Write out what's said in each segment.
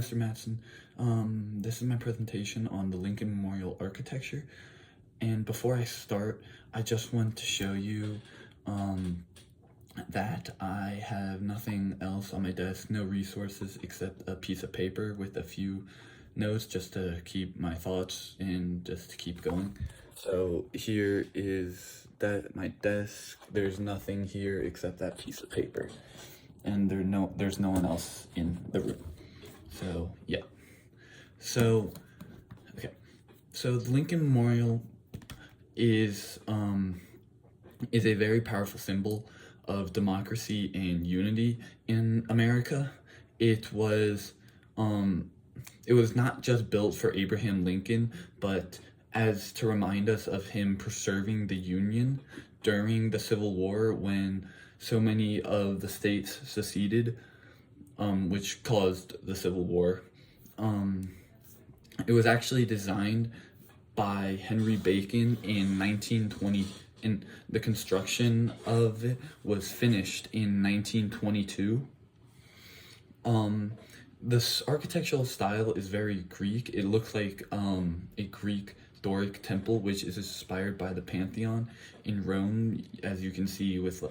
Mr. Matson. This is my presentation on the Lincoln Memorial architecture. And before I start, I just want to show you that I have nothing else on my desk, no resources except a piece of paper with a few notes just to keep my thoughts and just to keep going. So here is my desk. There's nothing here except that piece of paper. And there's no one else in the room. So yeah. So okay. So the Lincoln Memorial is a very powerful symbol of democracy and unity in America. It was not just built for Abraham Lincoln, but as to remind us of him preserving the Union during the Civil War when so many of the states seceded, which caused the Civil War. It was actually designed by Henry Bacon in 1920, and the construction of it was finished in 1922. This architectural style is very Greek. It looks like a Greek Doric temple, which is inspired by the Pantheon in Rome, as you can see with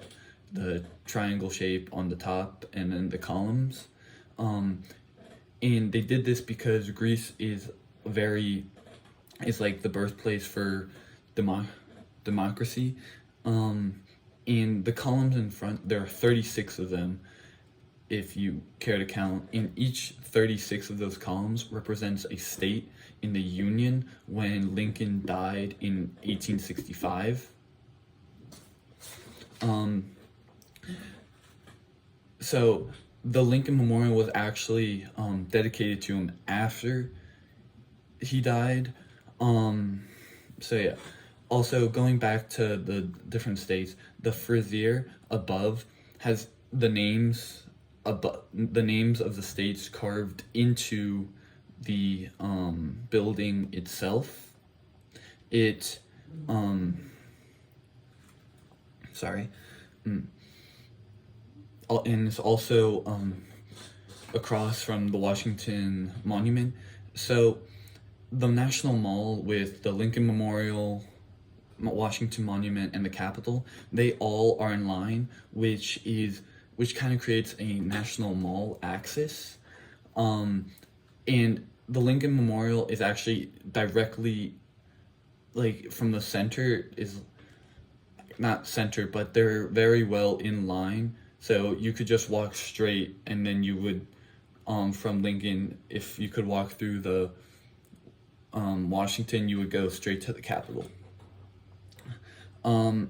the triangle shape on the top and then the columns. And they did this because Greece is like the birthplace for democracy. And the columns in front, there are 36 of them, if you care to count, and each 36 of those columns represents a state in the Union when Lincoln died in 1865. So the Lincoln Memorial was actually dedicated to him after he died. So yeah. Also, going back to the different states, the Frizier above has the names of the states carved into the building itself. And it's also across from the Washington Monument. So the National Mall with the Lincoln Memorial, Washington Monument, and the Capitol, they all are in line, which kind of creates a National Mall axis. And the Lincoln Memorial is actually directly, like, from the center, is not center, but they're very well in line. So you could just walk straight, and then you would, from Lincoln, if you could walk through the Washington, you would go straight to the Capitol. So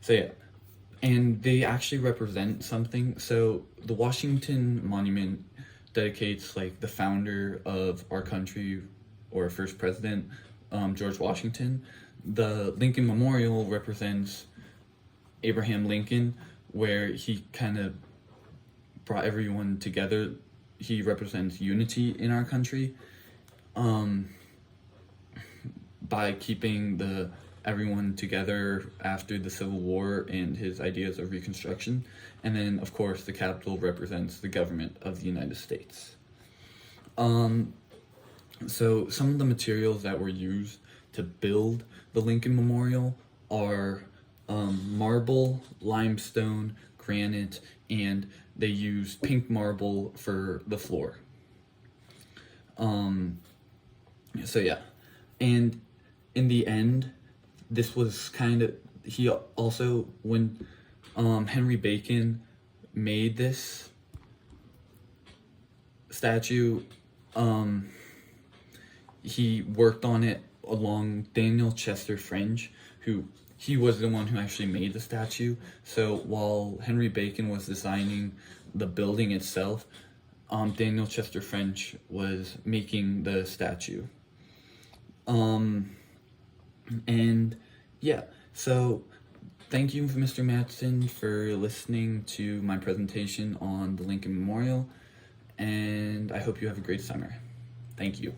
yeah, and they actually represent something. So the Washington Monument dedicates like the founder of our country, or first president, George Washington. The Lincoln Memorial represents Abraham Lincoln, where he kind of brought everyone together. He represents unity in our country, by keeping everyone together after the Civil War and his ideas of Reconstruction. And then, of course, the Capitol represents the government of the United States. So some of the materials that were used to build the Lincoln Memorial are marble, limestone, granite, and they used pink marble for the floor. So yeah, and in the end, this was kind of, he also, when Henry Bacon made this statue, he worked on it along Daniel Chester French, he was the one who actually made the statue. So while Henry Bacon was designing the building itself, Daniel Chester French was making the statue. And yeah, so thank you, Mr. Matson, for listening to my presentation on the Lincoln Memorial, and I hope you have a great summer. Thank you.